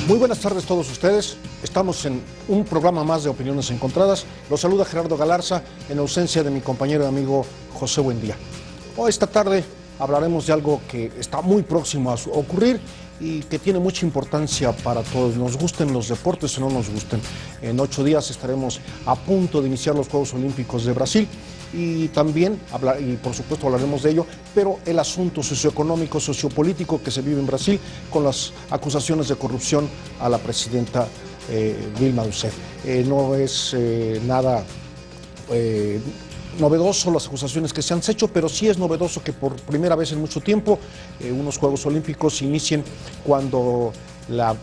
Muy buenas tardes a todos ustedes. Estamos en un programa más de Opiniones Encontradas. Los saluda Gerardo Galarza en ausencia de mi compañero y amigo José Buendía. Hoy, esta tarde, hablaremos de algo que está muy próximo a ocurrir y que tiene mucha importancia para todos, nos gusten los deportes o no nos gusten. En 8 días estaremos a punto de iniciar los Juegos Olímpicos de Brasil y también, por supuesto hablaremos de ello, pero el asunto socioeconómico, sociopolítico que se vive en Brasil con las acusaciones de corrupción a la presidenta Dilma Rousseff. No es nada novedoso las acusaciones que se han hecho, pero sí es novedoso que por primera vez en mucho tiempo unos Juegos Olímpicos inicien cuando la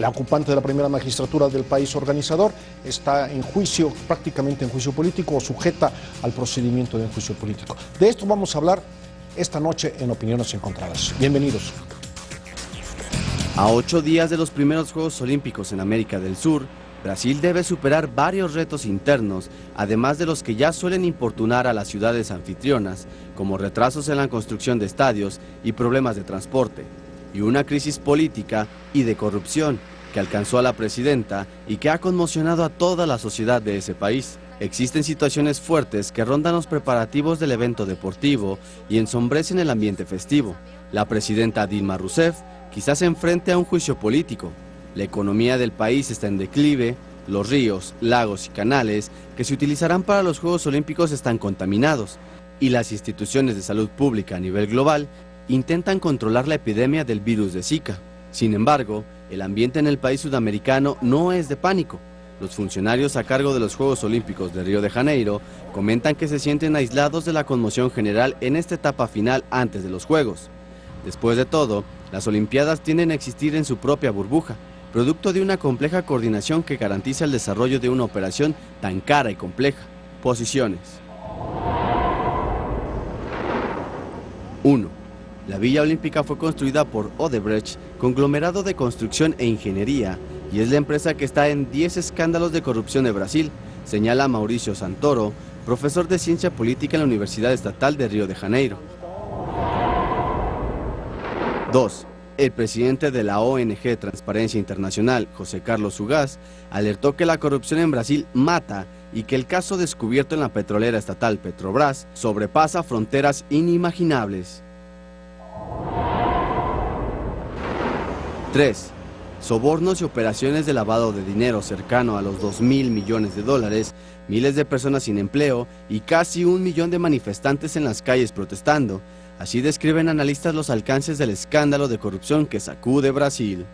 ocupante de la primera magistratura del país organizador está en juicio, prácticamente en juicio político o sujeta al procedimiento de un juicio político. De esto vamos a hablar esta noche en Opiniones Encontradas. Bienvenidos. A 8 días de los primeros Juegos Olímpicos en América del Sur, Brasil debe superar varios retos internos, además de los que ya suelen importunar a las ciudades anfitrionas, como retrasos en la construcción de estadios y problemas de transporte, y una crisis política y de corrupción que alcanzó a la presidenta y que ha conmocionado a toda la sociedad de ese país. Existen situaciones fuertes que rondan los preparativos del evento deportivo y ensombrecen el ambiente festivo. La presidenta Dilma Rousseff quizás se enfrente a un juicio político. La economía del país está en declive, los ríos, lagos y canales que se utilizarán para los Juegos Olímpicos están contaminados y las instituciones de salud pública a nivel global intentan controlar la epidemia del virus de Zika. Sin embargo, el ambiente en el país sudamericano no es de pánico. Los funcionarios a cargo de los Juegos Olímpicos de Río de Janeiro comentan que se sienten aislados de la conmoción general en esta etapa final antes de los Juegos. Después de todo, las Olimpiadas tienden a existir en su propia burbuja, producto de una compleja coordinación que garantiza el desarrollo de una operación tan cara y compleja. Posiciones. 1. La Villa Olímpica fue construida por Odebrecht, conglomerado de construcción e ingeniería, y es la empresa que está en 10 escándalos de corrupción de Brasil, señala Mauricio Santoro, profesor de Ciencia Política en la Universidad Estatal de Río de Janeiro. 2. El presidente de la ONG Transparencia Internacional, José Carlos Ugaz, alertó que la corrupción en Brasil mata y que el caso descubierto en la petrolera estatal Petrobras sobrepasa fronteras inimaginables. 3. Sobornos y operaciones de lavado de dinero cercano a los 2.000 millones de dólares, miles de personas sin empleo y casi 1 millón de manifestantes en las calles protestando. Así describen analistas los alcances del escándalo de corrupción que sacude Brasil.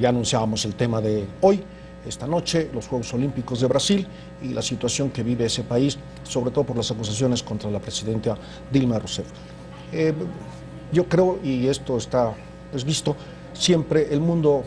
Ya anunciábamos el tema de hoy, esta noche, los Juegos Olímpicos de Brasil y la situación que vive ese país, sobre todo por las acusaciones contra la presidenta Dilma Rousseff. Yo creo, y esto está visto, siempre el mundo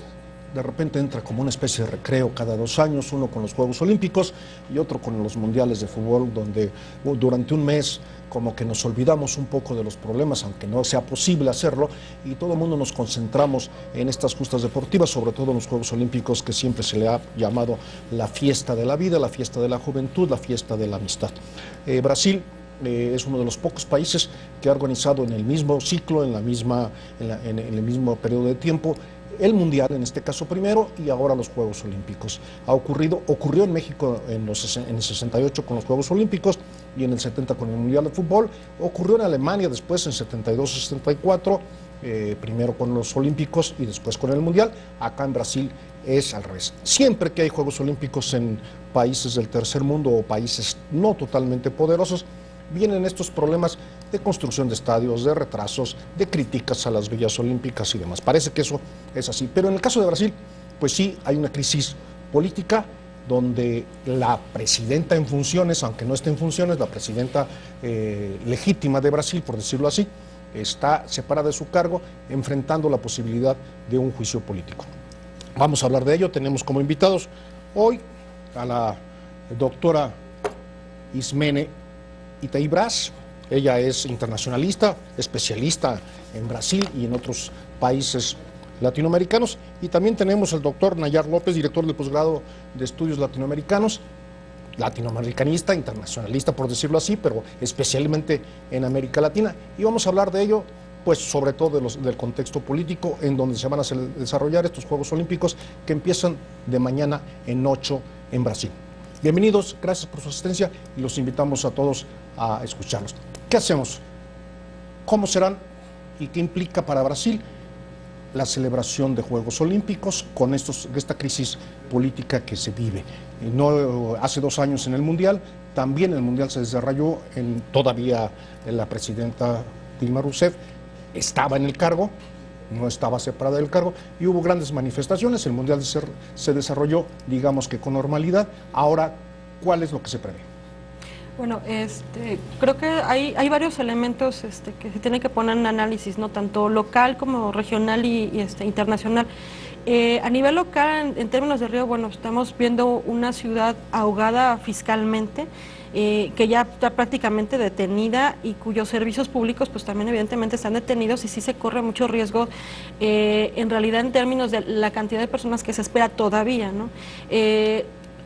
de repente entra como una especie de recreo cada 2 años, uno con los Juegos Olímpicos y otro con los Mundiales de Fútbol, donde durante un mes como que nos olvidamos un poco de los problemas, aunque no sea posible hacerlo, y todo el mundo nos concentramos en estas justas deportivas, sobre todo en los Juegos Olímpicos, que siempre se le ha llamado la fiesta de la vida, la fiesta de la juventud, la fiesta de la amistad. Brasil es uno de los pocos países que ha organizado en el mismo ciclo, en el mismo periodo de tiempo, el Mundial, en este caso primero, y ahora los Juegos Olímpicos. Ocurrió en México en el 68 con los Juegos Olímpicos y en el 70 con el Mundial de Fútbol. Ocurrió en Alemania después en 72 y 74, primero con los Olímpicos y después con el Mundial. Acá en Brasil es al revés. Siempre que hay Juegos Olímpicos en países del tercer mundo o países no totalmente poderosos, vienen estos problemas de construcción de estadios, de retrasos, de críticas a las villas olímpicas y demás. Parece que eso es así. Pero en el caso de Brasil, pues sí, hay una crisis política donde la presidenta en funciones, aunque no esté en funciones, la presidenta legítima de Brasil, por decirlo así, está separada de su cargo, enfrentando la posibilidad de un juicio político. Vamos a hablar de ello. Tenemos como invitados hoy a la doctora Ismene Itaibras. Ella es internacionalista, especialista en Brasil y en otros países latinoamericanos. Y también tenemos al doctor Nayar López, director del posgrado de estudios latinoamericanos, latinoamericanista, internacionalista por decirlo así, pero especialmente en América Latina. Y vamos a hablar de ello pues sobre todo del contexto político en donde se van a desarrollar estos Juegos Olímpicos que empiezan de mañana en 8 en Brasil. Bienvenidos, gracias por su asistencia y los invitamos a todos a escucharlos. ¿Qué hacemos? ¿Cómo serán y qué implica para Brasil la celebración de Juegos Olímpicos con esta crisis política que se vive? No, hace 2 años en el Mundial, también el Mundial se desarrolló todavía la presidenta Dilma Rousseff estaba en el cargo, no estaba separada del cargo, y hubo grandes manifestaciones. El Mundial se desarrolló, digamos que con normalidad. Ahora, ¿cuál es lo que se prevé? Bueno, creo que hay varios elementos que se tienen que poner en análisis, ¿no? Tanto local como regional y internacional. A nivel local, en términos de Río, bueno, estamos viendo una ciudad ahogada fiscalmente, que ya está prácticamente detenida y cuyos servicios públicos pues también evidentemente están detenidos y sí se corre mucho riesgo en realidad en términos de la cantidad de personas que se espera todavía, ¿no?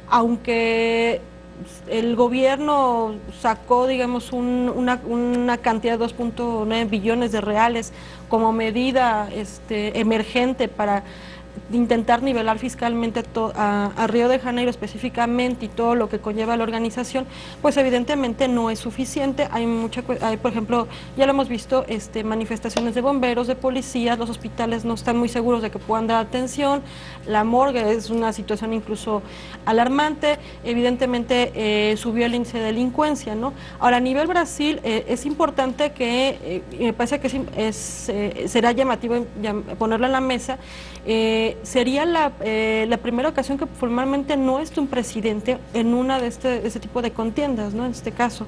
Aunque el gobierno sacó, digamos, una cantidad de 2.9 billones de reales como medida emergente para intentar nivelar fiscalmente a Río de Janeiro específicamente y todo lo que conlleva la organización, pues evidentemente no es suficiente. Hay por ejemplo, ya lo hemos visto, manifestaciones de bomberos, de policías, los hospitales no están muy seguros de que puedan dar atención, la morgue es una situación incluso alarmante, evidentemente subió el índice de delincuencia, ¿no? Ahora, a nivel Brasil, es importante que, me parece que será llamativo ponerlo en la mesa. Sería la primera ocasión que formalmente no esté un presidente en una de este tipo de contiendas, ¿no? En este caso,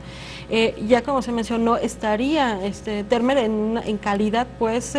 ya como se mencionó, estaría Temer en calidad, pues,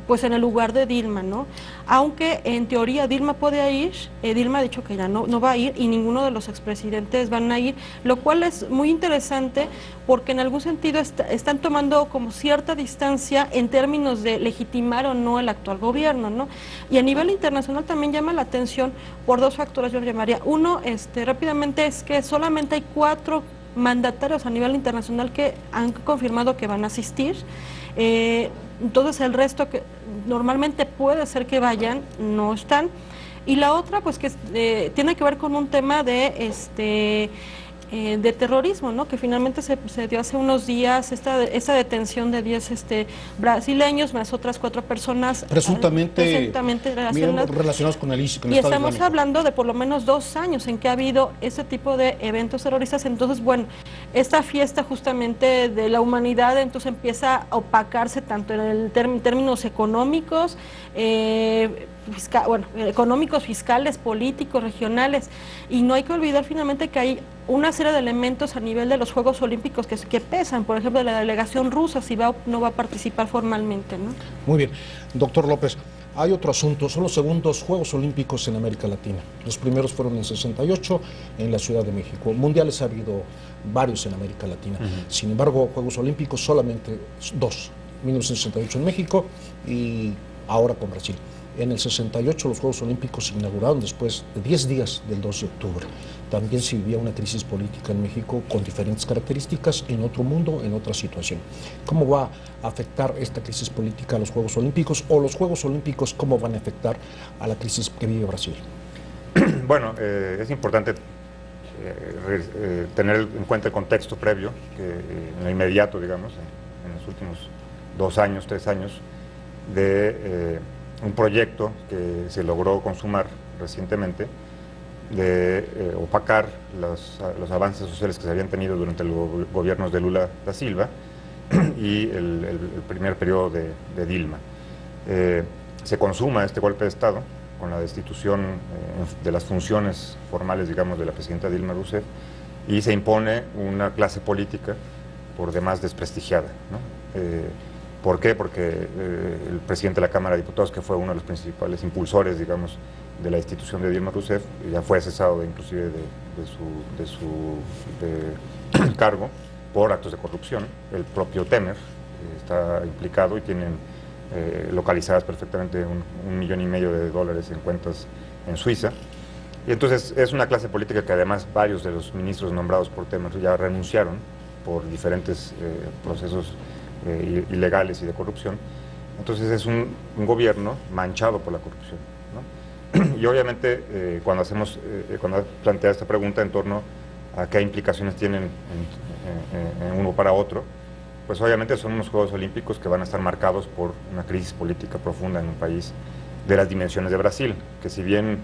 pues en el lugar de Dilma, ¿no? Aunque en teoría Dilma puede ir, Dilma ha dicho que ya no va a ir y ninguno de los expresidentes van a ir, lo cual es muy interesante porque en algún sentido están tomando como cierta distancia en términos de legitimar o no el actual gobierno, ¿no? Y a nivel internacional también llama la atención por 2 factores, yo llamaría. Uno, rápidamente, es que solamente hay 4 mandatarios a nivel internacional que han confirmado que van a asistir. Entonces el resto que normalmente puede ser que vayan, no están. Y la otra, pues que tiene que ver con un tema de terrorismo, ¿no? Que finalmente se dio hace unos días esta detención de 10 brasileños más otras 4 personas presuntamente relacionados con el ISIS. Y estamos hablando de por lo menos 2 años en que ha habido ese tipo de eventos terroristas. Entonces, bueno, esta fiesta justamente de la humanidad entonces empieza a opacarse tanto en términos económicos, económicos, fiscales, políticos, regionales, y no hay que olvidar finalmente que hay una serie de elementos a nivel de los Juegos Olímpicos que pesan, por ejemplo, la delegación rusa, si va o no va a participar formalmente, ¿no? Muy bien. Doctor López, hay otro asunto, son los segundos Juegos Olímpicos en América Latina. Los primeros fueron en 68 en la Ciudad de México. Mundiales ha habido varios en América Latina. Sin embargo, Juegos Olímpicos solamente 2, 1968 en México y ahora con Brasil. En el 68 los Juegos Olímpicos se inauguraron después de 10 días del 2 de octubre. También se vivía una crisis política en México con diferentes características, en otro mundo, en otra situación. ¿Cómo va a afectar esta crisis política a los Juegos Olímpicos o los Juegos Olímpicos cómo van a afectar a la crisis que vive Brasil? Bueno, es importante tener en cuenta el contexto previo, que en lo inmediato, digamos, en los últimos 2 años, 3 años, de un proyecto que se logró consumar recientemente de opacar los avances sociales que se habían tenido durante los gobiernos de Lula da Silva y el primer periodo de Dilma. Se consuma este golpe de Estado con la destitución de las funciones formales, digamos, de la presidenta Dilma Rousseff, y se impone una clase política por demás desprestigiada, ¿no? ¿Por qué? Porque el presidente de la Cámara de Diputados, que fue uno de los principales impulsores, digamos, de la institución de Dilma Rousseff, ya fue cesado inclusive de su cargo por actos de corrupción. El propio Temer está implicado y tienen localizadas perfectamente $1,5 millones en cuentas en Suiza. Y entonces es una clase política que además varios de los ministros nombrados por Temer ya renunciaron por diferentes procesos ilegales y de corrupción. Entonces es un gobierno manchado por la corrupción, ¿no? Y obviamente cuando plantea esta pregunta en torno a qué implicaciones tienen en uno para otro, pues obviamente son unos Juegos Olímpicos que van a estar marcados por una crisis política profunda en un país de las dimensiones de Brasil, que si bien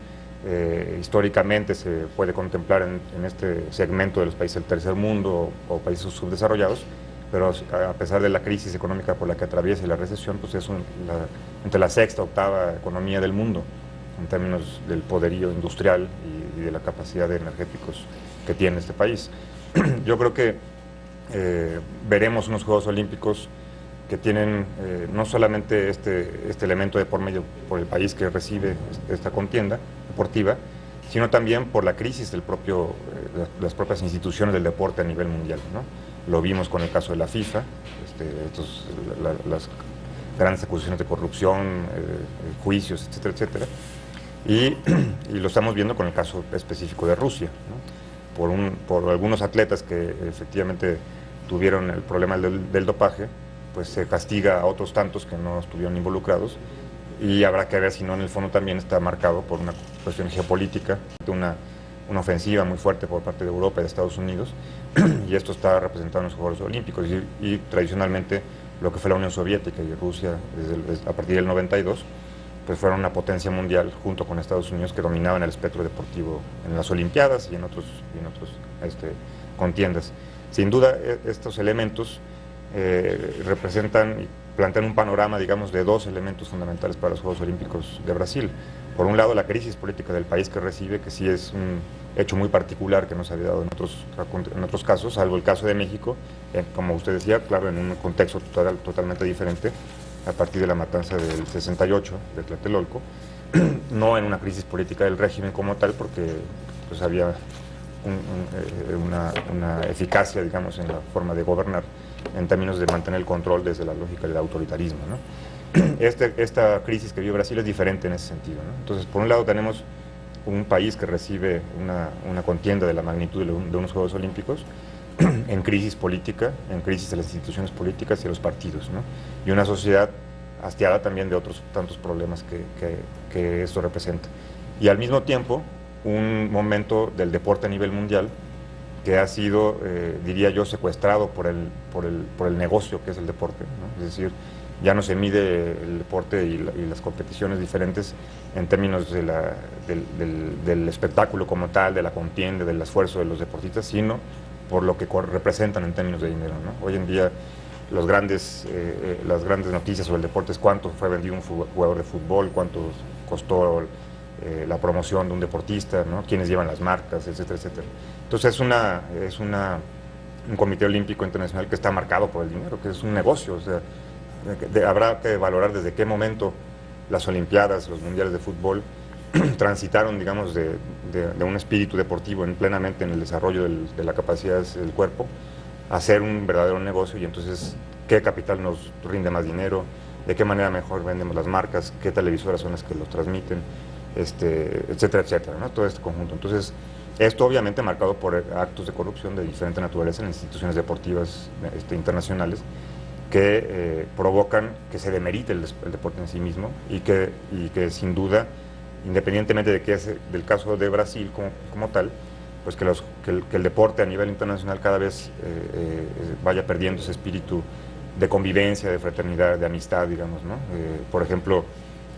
históricamente se puede contemplar en este segmento de los países del tercer mundo o países subdesarrollados, pero a pesar de la crisis económica por la que atraviesa y la recesión, pues es entre la sexta, octava economía del mundo, en términos del poderío industrial y de la capacidad de energéticos que tiene este país. Yo creo que veremos unos Juegos Olímpicos que tienen no solamente este elemento de por medio por el país que recibe esta contienda deportiva, sino también por la crisis del las propias instituciones del deporte a nivel mundial, ¿no? Lo vimos con el caso de la FIFA, las grandes acusaciones de corrupción, juicios, etcétera, etcétera. Y lo estamos viendo con el caso específico de Rusia, ¿no? Por algunos atletas que efectivamente tuvieron el problema del dopaje, pues se castiga a otros tantos que no estuvieron involucrados, y habrá que ver si no en el fondo también está marcado por una cuestión geopolítica, una ofensiva muy fuerte por parte de Europa y de Estados Unidos, y esto está representado en los Juegos Olímpicos, y tradicionalmente lo que fue la Unión Soviética y Rusia a partir del 92, pues fueron una potencia mundial junto con Estados Unidos que dominaban el espectro deportivo en las Olimpiadas y en otros contiendas. Sin duda estos elementos representan y plantean un panorama, digamos, de dos elementos fundamentales para los Juegos Olímpicos de Brasil. Por un lado, la crisis política del país que recibe, que sí es un hecho muy particular que no se había dado en otros casos, salvo el caso de México, como usted decía, claro, en un contexto totalmente diferente, a partir de la matanza del 68 de Tlatelolco, no en una crisis política del régimen como tal, porque pues había una eficacia, digamos, en la forma de gobernar, en términos de mantener el control desde la lógica del autoritarismo, ¿no? Esta crisis que vive Brasil es diferente en ese sentido, ¿no? Entonces, por un lado tenemos un país que recibe una contienda de la magnitud de unos Juegos Olímpicos en crisis política, en crisis de las instituciones políticas y de los partidos, ¿no? Y una sociedad hastiada también de otros tantos problemas que esto representa. Y al mismo tiempo, un momento del deporte a nivel mundial que ha sido, diría yo, secuestrado por el negocio que es el deporte, ¿no? Es decir, ya no se mide el deporte y las competiciones diferentes en términos del espectáculo como tal, de la contienda, del esfuerzo de los deportistas, sino por lo que representan en términos de dinero, ¿no? Hoy en día las grandes noticias sobre el deporte es cuánto fue vendido un jugador de fútbol, cuánto costó la promoción de un deportista, ¿no? Quiénes llevan las marcas, etcétera, etcétera. Entonces es un Comité Olímpico Internacional que está marcado por el dinero, que es un negocio. O sea, habrá que valorar desde qué momento las Olimpiadas, los Mundiales de Fútbol transitaron, digamos, de un espíritu deportivo plenamente en el desarrollo de la capacidad del cuerpo, a ser un verdadero negocio. Y entonces, ¿qué capital nos rinde más dinero? ¿De qué manera mejor vendemos las marcas? ¿Qué televisoras son las que los transmiten? Etcétera, etcétera, ¿no? Todo este conjunto. Entonces, esto obviamente marcado por actos de corrupción de diferente naturaleza en instituciones deportivas internacionales que provocan que se demerite el deporte en sí mismo y que sin duda, independientemente del caso de Brasil como tal, pues que el deporte a nivel internacional cada vez vaya perdiendo ese espíritu de convivencia, de fraternidad, de amistad, digamos, ¿no? Por ejemplo,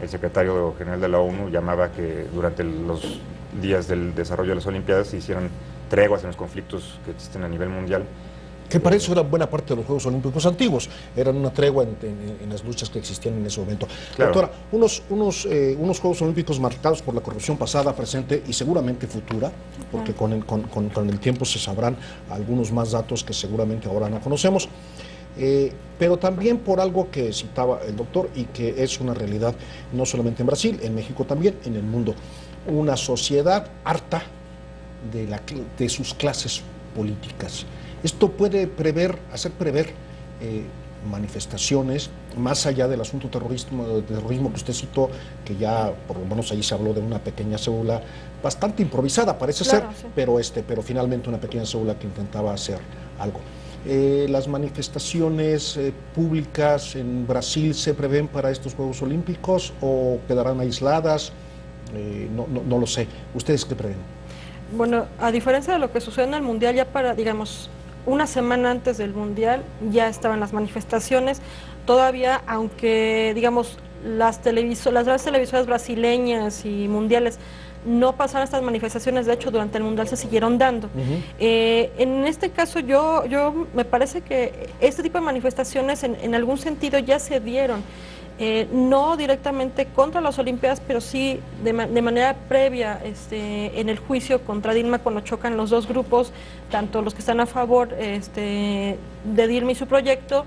el secretario general de la ONU llamaba que durante los días del desarrollo de las Olimpiadas se hicieran treguas en los conflictos que existen a nivel mundial. Que para eso era buena parte de los Juegos Olímpicos antiguos, eran una tregua en las luchas que existían en ese momento. Claro. Doctora, unos Juegos Olímpicos marcados por la corrupción pasada, presente y seguramente futura, porque con el tiempo se sabrán algunos más datos que seguramente ahora no conocemos, pero también por algo que citaba el doctor y que es una realidad no solamente en Brasil, en México también, en el mundo, una sociedad harta de sus clases políticas. Esto puede hacer prever manifestaciones más allá del asunto terrorismo que usted citó, que ya por lo menos ahí se habló de una pequeña célula bastante improvisada, parece ser, sí. pero finalmente una pequeña célula que intentaba hacer algo. ¿Las manifestaciones públicas en Brasil se prevén para estos Juegos Olímpicos o quedarán aisladas? No lo sé. ¿Ustedes qué prevén? Bueno, a diferencia de lo que sucede en el Mundial, ya para, digamos, una semana antes del Mundial ya estaban las manifestaciones. Todavía, aunque, digamos, las grandes televisoras brasileñas y mundiales no pasaron estas manifestaciones, de hecho, durante el Mundial se siguieron dando. En este caso, yo me parece que este tipo de manifestaciones en algún sentido ya se dieron. No directamente contra las Olimpiadas, pero sí de manera previa en el juicio contra Dilma, cuando chocan los dos grupos, tanto los que están a favor de Dilma y su proyecto,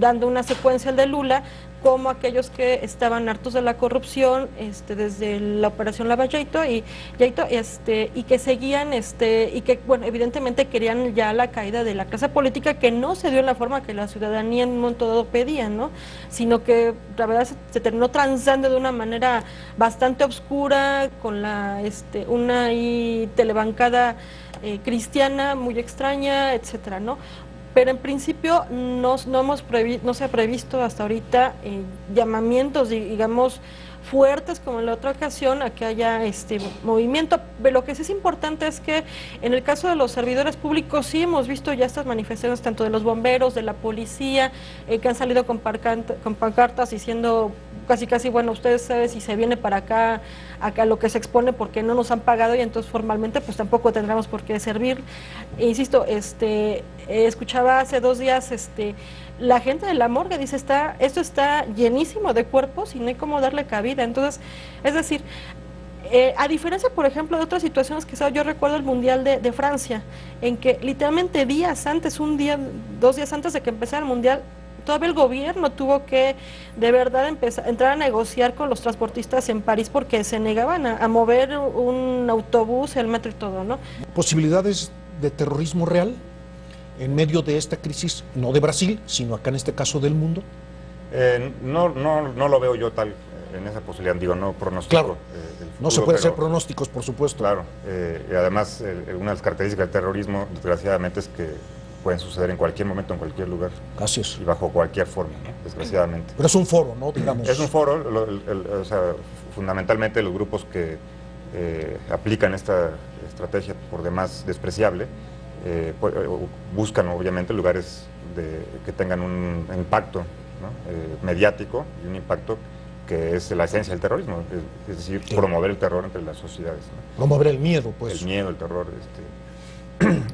dando una secuencia al de Lula, como aquellos que estaban hartos de la corrupción desde la operación Lava Jato y que seguían y que, bueno, evidentemente querían ya la caída de la clase política, que no se dio en la forma que la ciudadanía en un momento dado pedía, ¿no? Sino que la verdad se terminó transando de una manera bastante oscura, con una telebancada cristiana muy extraña, etcétera, ¿no? Pero en principio no se ha previsto hasta ahorita llamamientos, digamos, fuertes como en la otra ocasión a que haya movimiento. Pero lo que sí es importante es que en el caso de los servidores públicos sí hemos visto ya estas manifestaciones tanto de los bomberos, de la policía, que han salido con pancartas diciendo casi, bueno, ustedes saben si se viene para acá lo que se expone porque no nos han pagado y entonces formalmente pues tampoco tendremos por qué servir. E insisto, escuchaba hace 2 días la gente de la morgue dice, esto está llenísimo de cuerpos y no hay cómo darle cabida. Entonces, es decir, a diferencia, por ejemplo, de otras situaciones que yo recuerdo el Mundial de Francia, en que literalmente 2 días antes de que empezara el Mundial, todavía el gobierno tuvo que de verdad entrar a negociar con los transportistas en París porque se negaban a mover un autobús, el metro y todo, ¿no? ¿Posibilidades de terrorismo real en medio de esta crisis, no de Brasil, sino acá en este caso del mundo? No lo veo yo tal en esa posibilidad, digo, no pronostico. Claro, no se puede hacer pronósticos, por supuesto. Claro, y además una de las características del terrorismo, desgraciadamente, es que pueden suceder en cualquier momento, en cualquier lugar. Así es. Y bajo cualquier forma, ¿no? Desgraciadamente. Pero es un foro, ¿no? Digamos. Es un foro, o sea, fundamentalmente los grupos que aplican esta estrategia por demás despreciable, buscan obviamente lugares que tengan un impacto, ¿no? Mediático y un impacto que es la esencia del terrorismo, es decir, sí, promover el terror entre las sociedades, ¿no? Promover el miedo, pues. El miedo, el terror.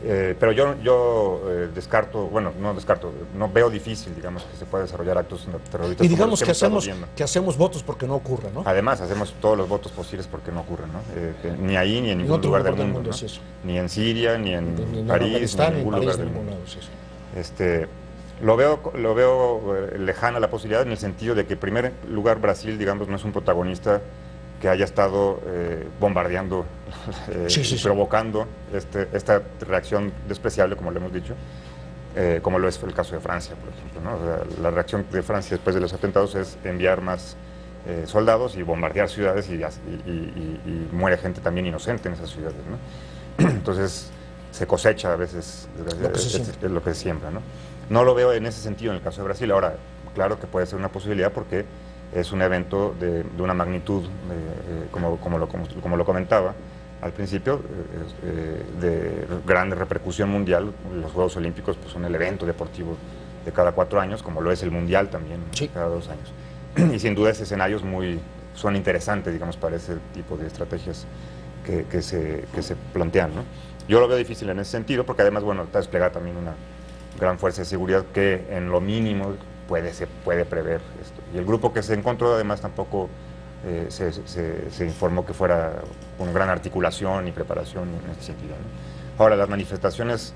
Pero yo descarto, bueno, no descarto, no veo difícil, digamos, que se pueda desarrollar actos terroristas. Y digamos que hacemos votos porque no ocurra, ¿no? Además, hacemos todos los votos posibles porque no ocurra, ¿no? Ni ahí ni en ningún lugar del mundo, ¿no? Es ni en Siria, ni en París, ni en ningún lugar del mundo. Lo veo lejana la posibilidad, en el sentido de que, en primer lugar, Brasil, digamos, no es un protagonista que haya estado bombardeando, provocando esta reacción despreciable, como lo hemos dicho, como lo es el caso de Francia, por ejemplo, ¿no? O sea, la reacción de Francia después de los atentados es enviar más soldados y bombardear ciudades y muere gente también inocente en esas ciudades, ¿no? Entonces se cosecha a veces es lo que se siembra, ¿no? No lo veo en ese sentido en el caso de Brasil. Ahora, claro que puede ser una posibilidad porque es un evento de una magnitud, como lo comentaba al principio, de gran repercusión mundial. Los Juegos Olímpicos pues, son el evento deportivo de cada 4 años, como lo es el Mundial también, sí, cada 2 años. Y sin duda ese escenarios son interesantes, digamos, para ese tipo de estrategias que se plantean, ¿no? Yo lo veo difícil en ese sentido, porque además, bueno, está desplegada también una gran fuerza de seguridad que en lo mínimo se puede prever esto. Y el grupo que se encontró además tampoco se informó que fuera con gran articulación y preparación en ese sentido, ¿no? Ahora, las manifestaciones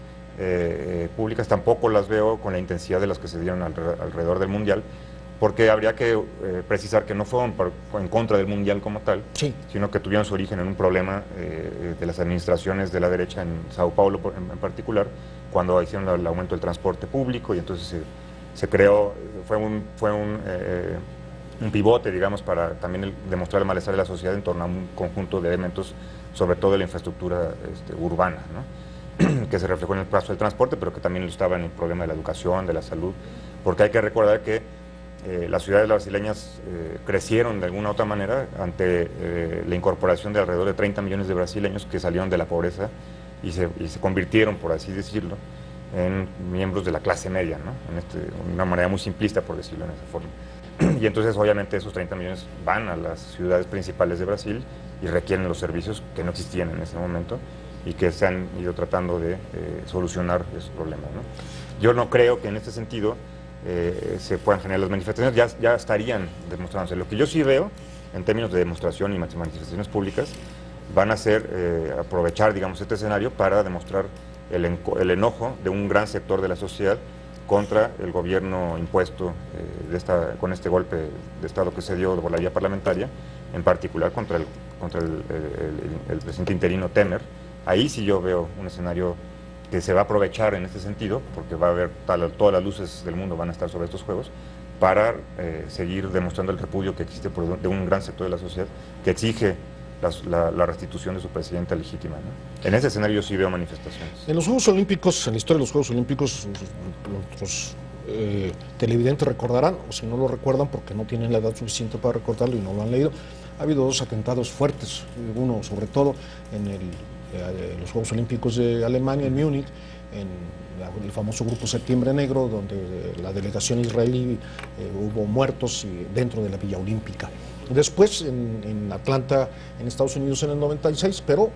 públicas tampoco las veo con la intensidad de las que se dieron alrededor del Mundial, porque habría que precisar que no fueron en contra del Mundial como tal, sí, sino que tuvieron su origen en un problema de las administraciones de la derecha en Sao Paulo en particular, cuando hicieron el aumento del transporte público, y entonces se creó, fue un pivote, digamos, para también demostrar el malestar de la sociedad en torno a un conjunto de elementos, sobre todo de la infraestructura urbana, ¿no? que se reflejó en el caso del transporte, pero que también lo estaba en el problema de la educación, de la salud, porque hay que recordar que las ciudades brasileñas crecieron de alguna u otra manera ante la incorporación de alrededor de 30 millones de brasileños que salieron de la pobreza y se convirtieron, por así decirlo, en miembros de la clase media, ¿no? Una manera muy simplista, por decirlo en esa forma. Y entonces obviamente esos 30 millones van a las ciudades principales de Brasil y requieren los servicios que no existían en ese momento y que se han ido tratando de solucionar esos problemas, ¿no? Yo no creo que en este sentido se puedan generar las manifestaciones, ya estarían demostrándose. Lo que yo sí veo en términos de demostración y manifestaciones públicas van a ser aprovechar, digamos, este escenario para demostrar el enojo de un gran sector de la sociedad contra el gobierno impuesto con este golpe de Estado que se dio por la vía parlamentaria, en particular contra el presidente interino Temer. Ahí sí yo veo un escenario que se va a aprovechar en este sentido, porque va a haber todas las luces del mundo van a estar sobre estos juegos, para seguir demostrando el repudio que existe de un gran sector de la sociedad que exige la restitución de su presidenta legítima, ¿no? En ese escenario yo sí veo manifestaciones. En los Juegos Olímpicos, en la historia de los Juegos Olímpicos, los televidentes recordarán, o si no lo recuerdan porque no tienen la edad suficiente para recordarlo y no lo han leído, ha habido 2 atentados fuertes, uno sobre todo en los Juegos Olímpicos de Alemania, en Múnich, en el famoso Grupo Septiembre Negro, donde la delegación israelí hubo muertos dentro de la Villa Olímpica. Después en Atlanta, en Estados Unidos, en el 96, pero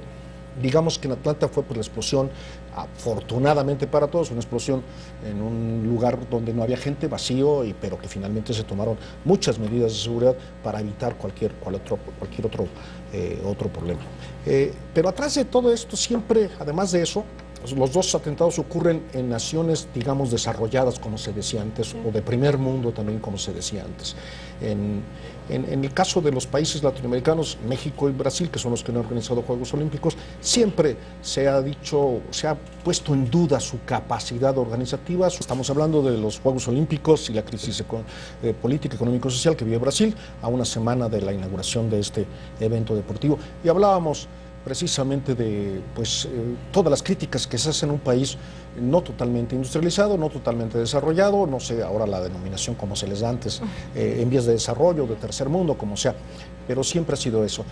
digamos que en Atlanta fue por la explosión, afortunadamente para todos, una explosión en un lugar donde no había gente, vacío, pero que finalmente se tomaron muchas medidas de seguridad para evitar cualquier otro problema. Pero atrás de todo esto siempre, además de eso, los 2 atentados ocurren en naciones, digamos, desarrolladas, como se decía antes, o de primer mundo también, como se decía antes. En el caso de los países latinoamericanos, México y Brasil, que son los que han organizado Juegos Olímpicos, siempre se ha puesto en duda su capacidad organizativa. Estamos hablando de los Juegos Olímpicos y la crisis política, económico y social que vive Brasil a una semana de la inauguración de este evento deportivo. Y hablábamos precisamente de todas las críticas que se hacen en un país no totalmente industrializado, no totalmente desarrollado, no sé ahora la denominación como se les da antes, en vías de desarrollo, de tercer mundo, como sea, pero siempre ha sido eso.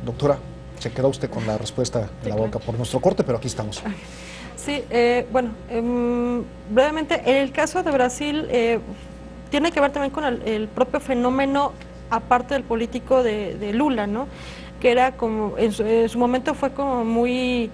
Doctora, se quedó usted con la respuesta en la boca por nuestro corte, pero aquí estamos. Sí, bueno, brevemente, en el caso de Brasil tiene que ver también con el propio fenómeno, aparte del político de Lula, ¿no? Que era como, en su momento fue como muy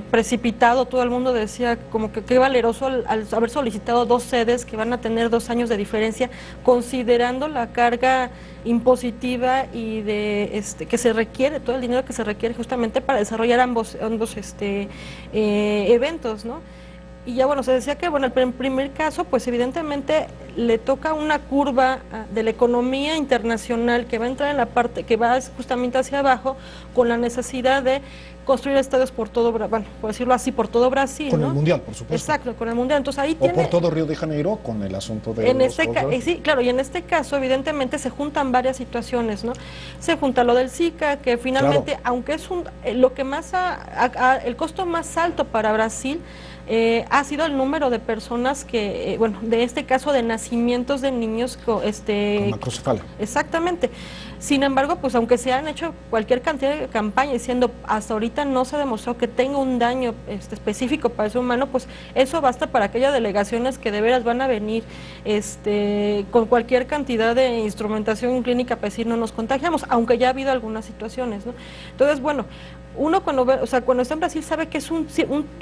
precipitado, todo el mundo decía como que qué valeroso al haber solicitado 2 sedes que van a tener 2 años de diferencia, considerando la carga impositiva y que se requiere, todo el dinero que se requiere justamente para desarrollar ambos eventos, ¿no? Y ya bueno, se decía que bueno, el primer caso, pues evidentemente le toca una curva de la economía internacional que va a entrar en la parte, que va justamente hacia abajo, con la necesidad de construir estadios por todo, bueno, por decirlo así, por todo Brasil, con ¿no? el Mundial, por supuesto. Exacto, con el Mundial. Entonces ahí por todo Río de Janeiro, con el asunto de sí, claro, y en este caso evidentemente se juntan varias situaciones, ¿no? Se junta lo del Zika, que finalmente, claro, aunque es lo que más el costo más alto para Brasil ha sido el número de personas que, bueno, de este caso de nacimientos de niños con macrocefalia. Exactamente. Sin embargo, pues aunque se han hecho cualquier cantidad de campañas diciendo hasta ahorita no se demostró que tenga un daño específico para el ser humano, pues eso basta para aquellas delegaciones que de veras van a venir con cualquier cantidad de instrumentación clínica para decir no nos contagiamos, aunque ya ha habido algunas situaciones, ¿no? Entonces, bueno, uno cuando está en Brasil sabe que es un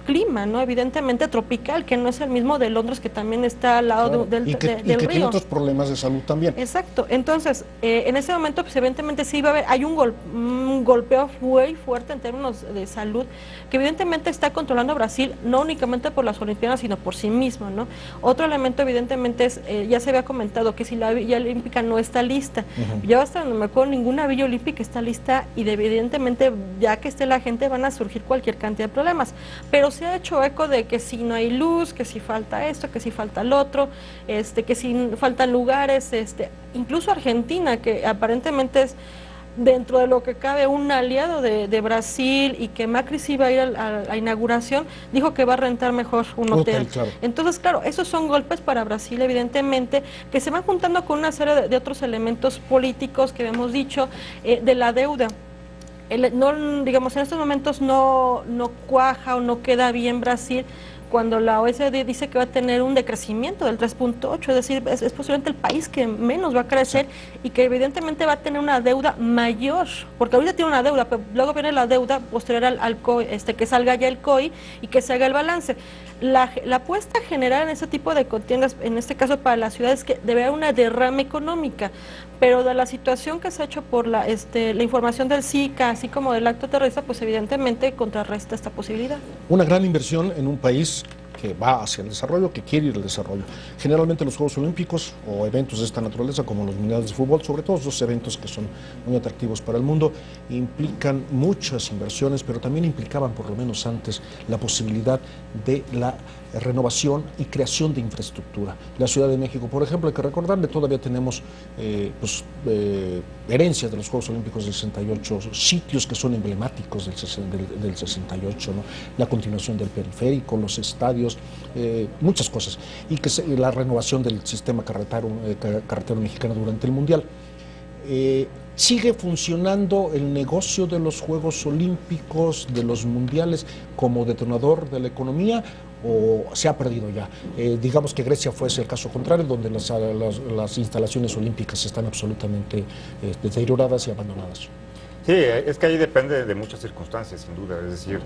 clima, ¿no? Evidentemente tropical, que no es el mismo de Londres, que también está al lado, claro, del río. Tiene otros problemas de salud también. Exacto. Entonces, en ese momento, pues evidentemente sí va a haber, hay un golpeo muy fuerte en términos de salud, que evidentemente está controlando Brasil, no únicamente por las Olimpiadas, sino por sí mismo, ¿no? Otro elemento evidentemente es, ya se había comentado, que si la Villa Olímpica no está lista, ya hasta no me acuerdo, ninguna Villa Olímpica está lista, y evidentemente, ya que la gente, van a surgir cualquier cantidad de problemas, pero se ha hecho eco de que si no hay luz, que si falta esto, que si falta el otro, que si faltan lugares, incluso Argentina, que aparentemente es dentro de lo que cabe, un aliado de Brasil, y que Macri sí iba a ir a la inauguración, dijo que va a rentar mejor un hotel. Claro. Entonces, claro, esos son golpes para Brasil, evidentemente, que se van juntando con una serie de otros elementos políticos que hemos dicho, de la deuda. No, digamos, en estos momentos no cuaja o no queda bien Brasil cuando la OECD dice que va a tener un decrecimiento del 3.8, es decir, es posiblemente el país que menos va a crecer, y que evidentemente va a tener una deuda mayor, porque ahorita tiene una deuda, pero luego viene la deuda posterior al COI, que salga ya el COI y que se haga el balance. La apuesta general en ese tipo de contiendas, en este caso para la ciudad, es que debe haber una derrama económica, pero de la situación que se ha hecho por la información del SICA, así como del acto terrorista, pues evidentemente contrarresta esta posibilidad. Una gran inversión en un país que va hacia el desarrollo, que quiere ir al desarrollo. Generalmente los Juegos Olímpicos o eventos de esta naturaleza, como los mundiales de fútbol, sobre todo estos eventos que son muy atractivos para el mundo, implican muchas inversiones, pero también implicaban, por lo menos antes, la posibilidad de la renovación y creación de infraestructura. La Ciudad de México, por ejemplo, hay que recordarle, todavía tenemos herencias de los Juegos Olímpicos del 68, sitios que son emblemáticos del 68, ¿no? La continuación del periférico, los estadios, muchas cosas, y que la renovación del sistema carretero mexicano durante el Mundial. ¿Sigue funcionando el negocio de los Juegos Olímpicos, de los mundiales, como detonador de la economía, o se ha perdido ya? Digamos que Grecia fue ese el caso contrario, donde las instalaciones olímpicas están absolutamente deterioradas y abandonadas. Sí, es que ahí depende de muchas circunstancias, sin duda, es decir,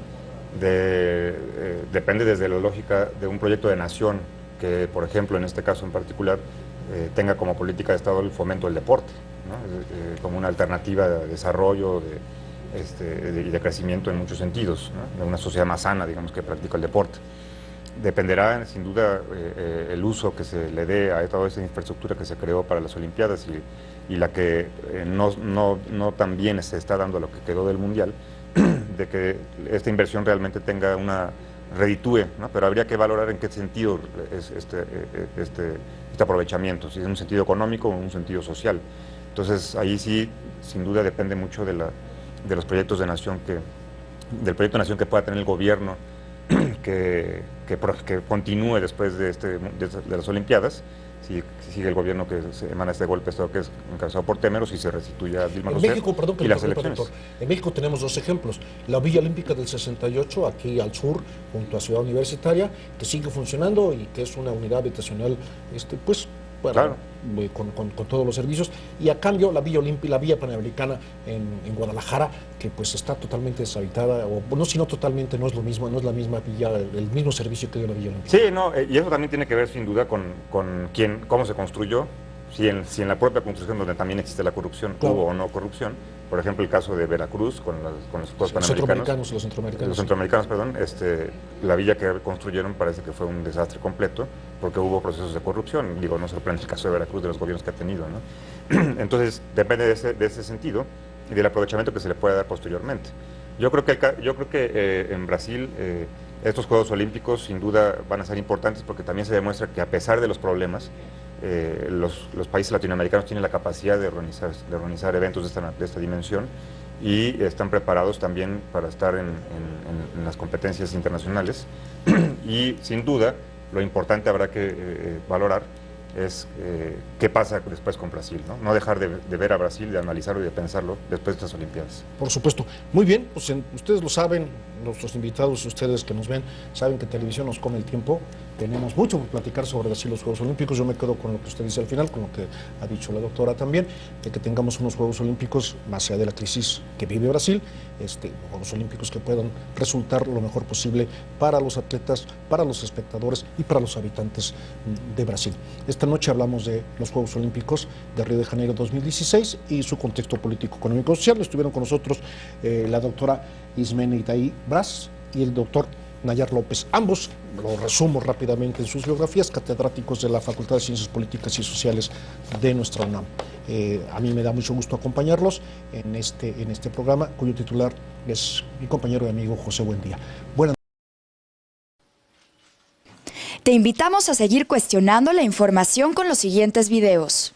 depende desde la lógica de un proyecto de nación que, por ejemplo, en este caso en particular, tenga como política de Estado el fomento del deporte, ¿no? Como una alternativa de desarrollo y de crecimiento en muchos sentidos, ¿no? De una sociedad más sana, digamos, que practica el deporte. Dependerá, sin duda, el uso que se le dé a toda esa infraestructura que se creó para las Olimpiadas y la que no tan bien se está dando a lo que quedó del Mundial, de que esta inversión realmente tenga una reditúe, ¿no? Pero habría que valorar en qué sentido es este aprovechamiento, si es en un sentido económico o en un sentido social. Entonces ahí sí, sin duda, depende mucho de los proyectos de nación del proyecto de nación que pueda tener el gobierno que continúe después de las Olimpiadas, si sigue el gobierno que se emana este golpe de Estado que es encabezado por Temer, o si se restituye a Dilma Rousseff y las elecciones. En México tenemos dos ejemplos: la Villa Olímpica del 68, aquí al sur, junto a Ciudad Universitaria, que sigue funcionando y que es una unidad habitacional, claro, con todos los servicios, y a cambio la Villa Olímpica, la Villa Panamericana en Guadalajara, que pues está totalmente deshabitada, o no, si no totalmente, no es lo mismo, no es la misma villa, el mismo servicio que dio la Villa Olímpica. Sí, no, y eso también tiene que ver sin duda con cómo se construyó, si en la propia construcción, donde también existe la corrupción, claro, hubo o no corrupción. Por ejemplo, el caso de Veracruz con los Juegos Panamericanos. Los centroamericanos, perdón. La villa que construyeron parece que fue un desastre completo, porque hubo procesos de corrupción. Digo, no sorprende el caso de Veracruz, de los gobiernos que ha tenido, ¿no? Entonces, depende de ese sentido y del aprovechamiento que se le puede dar posteriormente. Yo creo que en Brasil estos Juegos Olímpicos sin duda van a ser importantes, porque también se demuestra que, a pesar de los problemas, los países latinoamericanos tienen la capacidad de organizar eventos de esta dimensión, y están preparados también para estar en las competencias internacionales. Y sin duda lo importante habrá que valorar es qué pasa después con Brasil, ¿no? No dejar de ver a Brasil, de analizarlo y de pensarlo después de estas Olimpiadas. Por supuesto. Muy bien, pues ustedes lo saben, nuestros invitados, ustedes que nos ven, saben que televisión nos come el tiempo. Tenemos mucho por platicar sobre Brasil, los Juegos Olímpicos. Yo me quedo con lo que usted dice al final, con lo que ha dicho la doctora también, de que tengamos unos Juegos Olímpicos, más allá de la crisis que vive Brasil, Juegos Olímpicos que puedan resultar lo mejor posible para los atletas, para los espectadores y para los habitantes de Brasil. Esta noche hablamos de los Juegos Olímpicos de Río de Janeiro 2016 y su contexto político, económico y social. Estuvieron con nosotros la doctora Ismene Itaí Braz y el doctor Nayar López. Ambos, lo resumo rápidamente en sus biografías, catedráticos de la Facultad de Ciencias Políticas y Sociales de nuestra UNAM. A mí me da mucho gusto acompañarlos en este programa, cuyo titular es mi compañero y amigo José Buendía. Buenas. Te invitamos a seguir cuestionando la información con los siguientes videos.